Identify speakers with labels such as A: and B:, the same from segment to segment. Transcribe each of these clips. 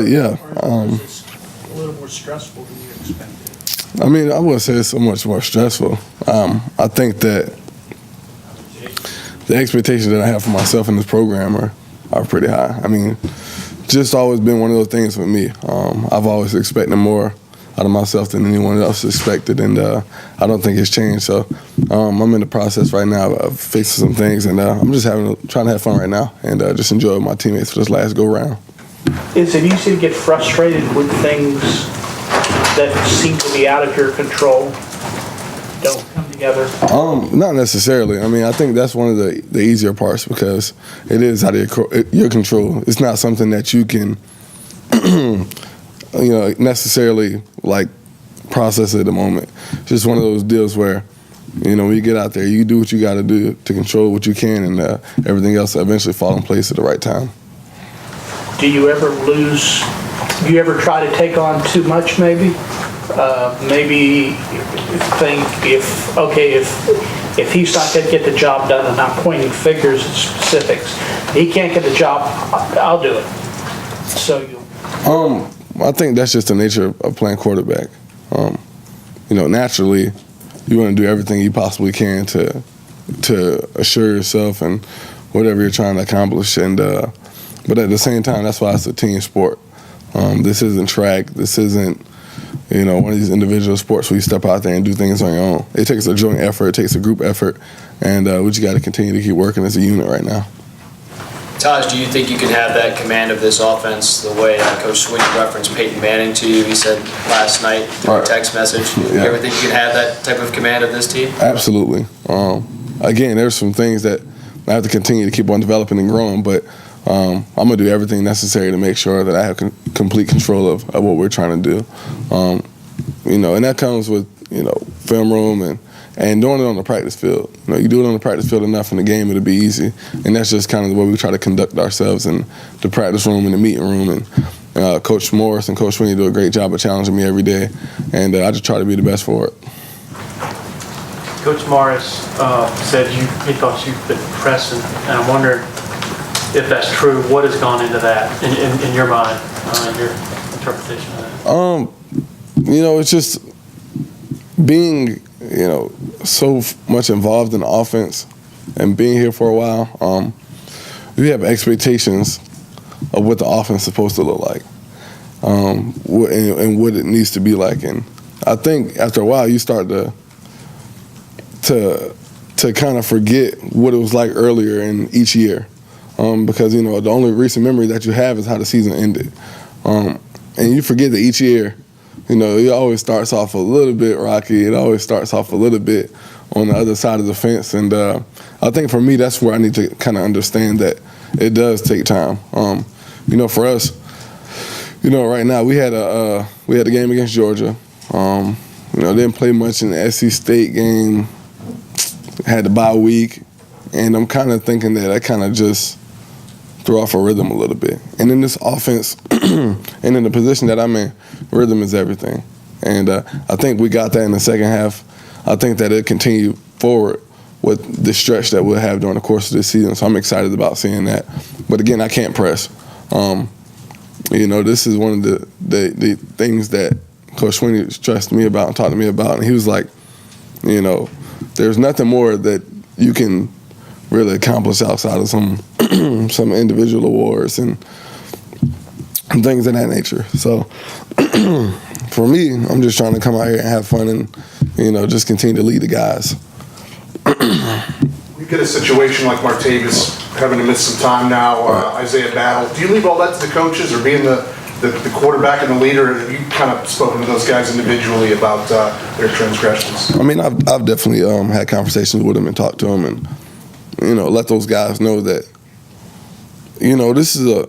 A: Yeah.
B: Or is it a little more stressful than you expected?
A: I mean, I wouldn't say it's so much more stressful. I think that the expectations that I have for myself in this program are pretty high. I mean, just always been one of those things for me. I've always expected more out of myself than anyone else expected, and I don't think it's changed. So I'm in the process right now of fixing some things, and I'm just trying to have fun right now and just enjoy my teammates for this last go-round.
B: Is it easy to get frustrated with things that seem to be out of your control? Don't come together?
A: Not necessarily. I mean, I think that's one of the easier parts because it is out of your control. It's not something that you can, necessarily like process at the moment. It's just one of those deals where, when you get out there, you do what you got to do to control what you can, and everything else will eventually fall in place at the right time.
B: Do you ever try to take on too much, maybe? Maybe think if he's not going to get the job done, and I'm pointing fingers and specifics, he can't get the job, I'll do it. So
A: I think that's just the nature of playing quarterback. Naturally, you want to do everything you possibly can to assure yourself and whatever you're trying to accomplish. And but at the same time, that's why it's a team sport. This isn't track. This isn't one of these individual sports where you step out there and do things on your own. It takes a joint effort. It takes a group effort, and we just got to continue to keep working as a unit right now.
C: Taj, do you think you can have that command of this offense the way Coach Swinney referenced Peyton Manning to you? He said last night through a text message. Yeah. You ever think you can have that type of command of this team?
A: Absolutely. Again, there's some things that I have to continue to keep on developing and growing, but I'm going to do everything necessary to make sure that I have complete control of what we're trying to do. And that comes with, film room and doing it on the practice field. You do it on the practice field enough in the game, it'll be easy. And that's just kind of the way we try to conduct ourselves in the practice room and the meeting room. And Coach Morris and Coach Swinney do a great job of challenging me every day, and I just try to be the best for it.
D: Coach Morris said he thought you've been pressing, and I'm wondering if that's true. What has gone into that in your mind, your interpretation of that?
A: It's just being, so much involved in the offense and being here for a while. We have expectations of what the offense is supposed to look like, and what it needs to be like. And I think after a while, you start to kind of forget what it was like earlier in each year. Because, the only recent memory that you have is how the season ended. And you forget that each year, it always starts off a little bit rocky. It always starts off a little bit on the other side of the fence. And I think for me, that's where I need to kind of understand that it does take time. For us, right now we had a game against Georgia. Didn't play much in the SC State game. Had the bye week. And I'm kind of thinking that I kind of just throw off a rhythm a little bit. And in this offense, and in the position that I'm in, rhythm is everything. And I think we got that in the second half. I think that it'll continue forward with the stretch that we'll have during the course of this season. So I'm excited about seeing that. But again, I can't press. This is one of the things that Coach Swinney stressed me about and talked to me about. And he was like, there's nothing more that you can really accomplish outside of some individual awards and things of that nature. So for me, I'm just trying to come out here and have fun and, just continue to lead the guys.
E: We get a situation like Martavis having to miss some time now, Isaiah Battle. Do you leave all that to the coaches, or being the quarterback and the leader? Have you kind of spoken to those guys individually about their transgressions?
A: I mean, I've definitely had conversations with them and talked to them and, let those guys know that, this is a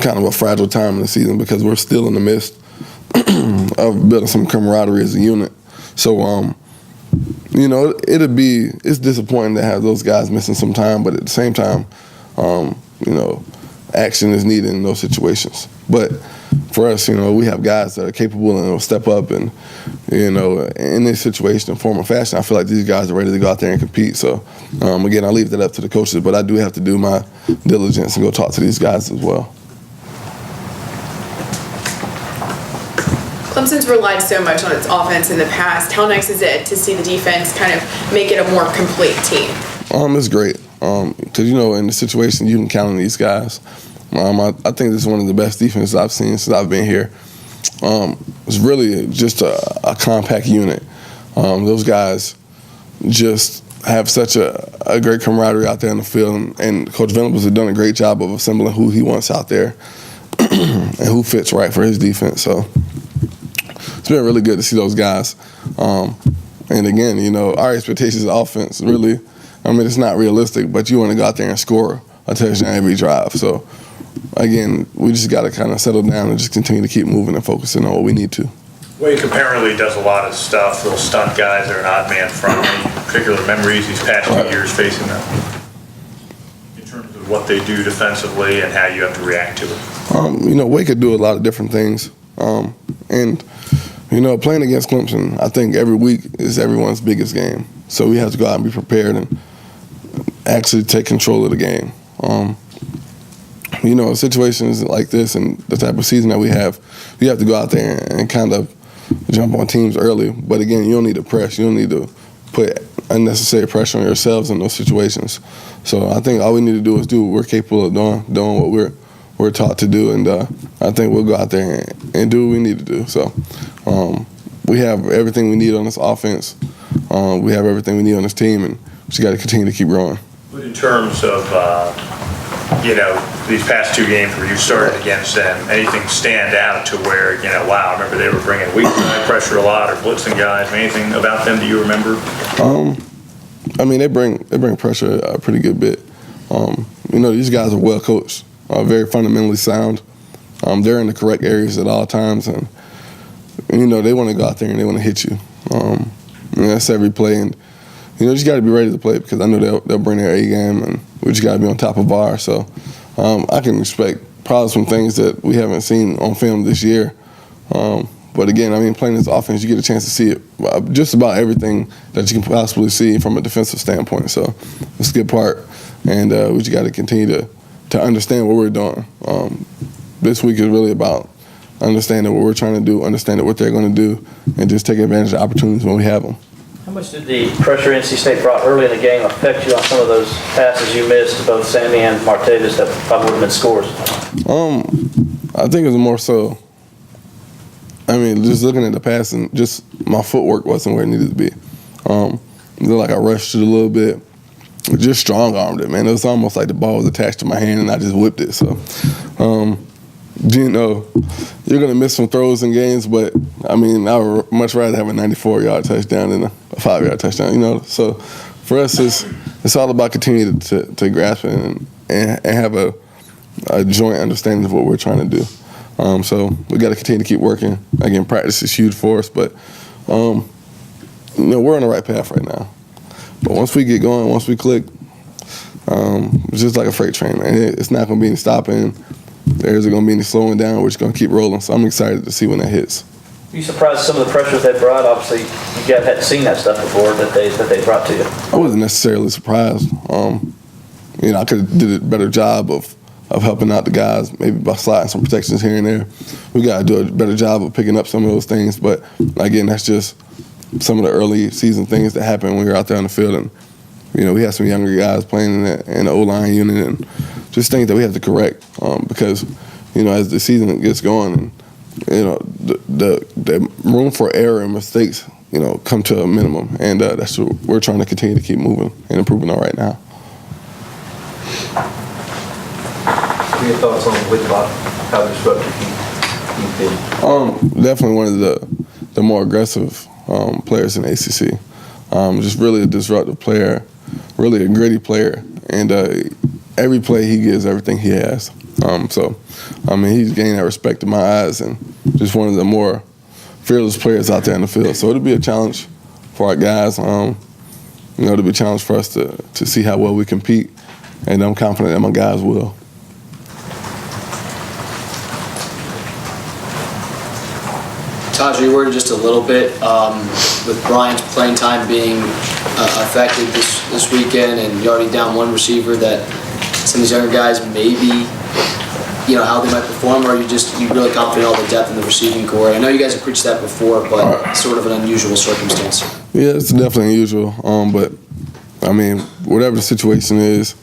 A: kind of a fragile time in the season because we're still in the midst of building some camaraderie as a unit. So, it's disappointing to have those guys missing some time, but at the same time, action is needed in those situations. But for us, we have guys that are capable and will step up and, in this situation in form or fashion, I feel like these guys are ready to go out there and compete. So, again, I leave that up to the coaches, but I do have to do my diligence and go talk to these guys as well.
F: Clemson's relied so much on its offense in the past. How nice is it to see the defense kind of make it a more complete team?
A: It's great because in the situation you can count on these guys. I think this is one of the best defenses I've seen since I've been here. It's really just a compact unit. Those guys just have such a great camaraderie out there in the field, and Coach Venables has done a great job of assembling who he wants out there and who fits right for his defense. So it's been really good to see those guys. And again, our expectations of offense really, it's not realistic, but you want to go out there and score a touchdown every drive. So again, we just got to kind of settle down and just continue to keep moving and focusing on what we need to.
G: Wade apparently does a lot of stuff, little stunt guys that are an odd man front. Any particular memories these past 2 years facing them in terms of what they do defensively and how you have to react to it?
A: Wade could do a lot of different things. And playing against Clemson, I think every week is everyone's biggest game. So we have to go out and be prepared and actually take control of the game. Situations like this and the type of season that we have, you have to go out there and kind of jump on teams early. But again, you don't need to press. You don't need to put unnecessary pressure on yourselves in those situations. So I think all we need to do is do what we're capable of doing what we're taught to do, and I think we'll go out there and do what we need to do. So we have everything we need on this offense. We have everything we need on this team, and we just got to continue to keep growing.
G: But in terms of these past 2 games where you started against them, anything stand out to where, wow, I remember they were bringing weak side pressure a lot or blitzing guys? Anything about them do you remember?
A: They bring pressure a pretty good bit. These guys are well coached, very fundamentally sound. They're in the correct areas at all times, and they want to go out there and they want to hit you. That's every play, and you just got to be ready to play because I know they'll bring their A game, and we just got to be on top of our. So I can expect probably some things that we haven't seen on film this year. But again, playing this offense, you get a chance to see it, just about everything that you can possibly see from a defensive standpoint. So it's a good part, and we just got to continue to understand what we're doing. This week is really about understanding what we're trying to do, understanding what they're going to do, and just taking advantage of opportunities when we have them.
H: How much did the pressure NC State brought early in the game affect you on some of those passes you missed to both Sammy and Martavis that probably would have been scores?
A: I think it was more so, just looking at the pass and just my footwork wasn't where it needed to be. It looked like I rushed it a little bit, just strong-armed it, man. It was almost like the ball was attached to my hand and I just whipped it. So, you're going to miss some throws in games, but, I would much rather have a 94-yard touchdown than a 5-yard touchdown, So for us, it's all about continuing to grasp it and have a joint understanding of what we're trying to do. So we got to continue to keep working. Again, practice is huge for us, but, we're on the right path right now. But once we get going, once we click, it's just like a freight train, man. It's not going to be any stopping. There isn't going to be any slowing down. We're just going to keep rolling. So I'm excited to see when that hits.
H: Are you surprised at some of the pressures they brought? Obviously, you guys hadn't seen that stuff before that they brought to you.
A: I wasn't necessarily surprised. I could have did a better job of helping out the guys, maybe by sliding some protections here and there. We got to do a better job of picking up some of those things. But, again, that's just some of the early season things that happen when you're out there on the field. And, we have some younger guys playing in the O-line unit and just things that we have to correct because, as the season gets going and, the room for error and mistakes, come to a minimum. And that's what we're trying to continue to keep moving and improving on right now.
I: What are your thoughts on Whitlock, how disruptive he's been?
A: Definitely one of the more aggressive players in ACC. Just really a disruptive player, really a gritty player, and every play he gives everything he has. He's gained that respect in my eyes and just one of the more fearless players out there in the field. So it'll be a challenge for our guys. It'll be a challenge for us to see how well we compete, and I'm confident that my guys will.
C: Tajh, you were just a little bit with Bryant's playing time being affected this weekend, and you're already down one receiver that some of these younger guys maybe how they might perform, or are you really confident in all the depth in the receiving core? I know you guys have preached that before, but it's sort of an unusual circumstance.
A: Yeah, it's definitely unusual. But I mean, whatever the situation is,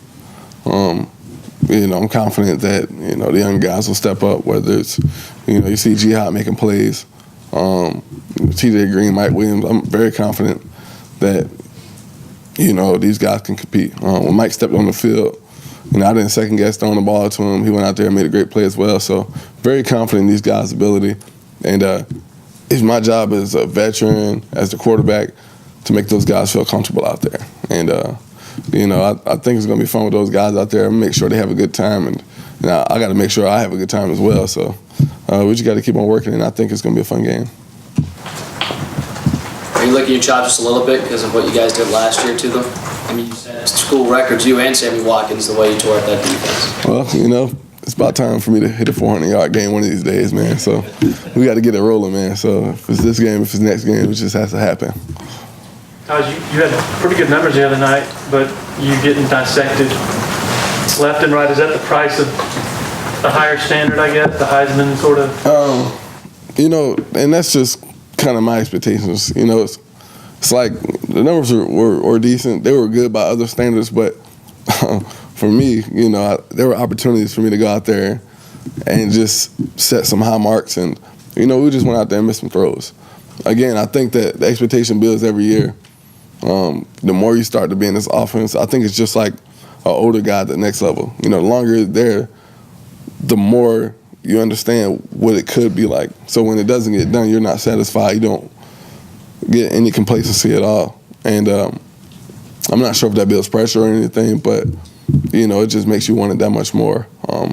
A: I'm confident that the young guys will step up. Whether it's you see Jihad making plays, TJ Green, Mike Williams. I'm very confident that these guys can compete. When Mike stepped on the field, I didn't second guess throwing the ball to him. He went out there and made a great play as well. So very confident in these guys' ability. And it's my job as a veteran, as the quarterback, to make those guys feel comfortable out there. And I think it's going to be fun with those guys out there. Make sure they have a good time, and I got to make sure I have a good time as well. So we just got to keep on working, and I think it's going to be a fun game.
C: Are you licking your chops just a little bit because of what you guys did last year to them? I mean, you set school records, you and Sammy Watkins, the way you tore up that defense.
A: Well, it's about time for me to hit a 400-yard game one of these days, man. So we got to get it rolling, man. So if it's this game, if it's next game, it just has to happen.
D: Tajh, you had pretty good numbers the other night, but you getting dissected left and right. Is that the price of a higher standard, I guess, the Heisman sort of?
A: And that's just kind of my expectations. It's like the numbers were decent. They were good by other standards, but for me, there were opportunities for me to go out there and just set some high marks. And, we just went out there and missed some throws. Again, I think that the expectation builds every year. The more you start to be in this offense, I think it's just like an older guy at the next level. The longer you're there, the more you understand what it could be like. So when it doesn't get done, you're not satisfied. You don't get any complacency at all. And I'm not sure if that builds pressure or anything, but, it just makes you want it that much more.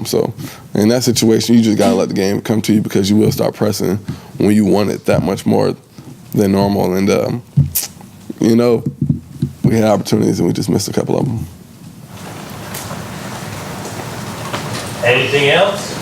A: So in that situation, you just got to let the game come to you, because you will start pressing when you want it that much more than normal. And, we had opportunities and we just missed a couple of them.
J: Anything else?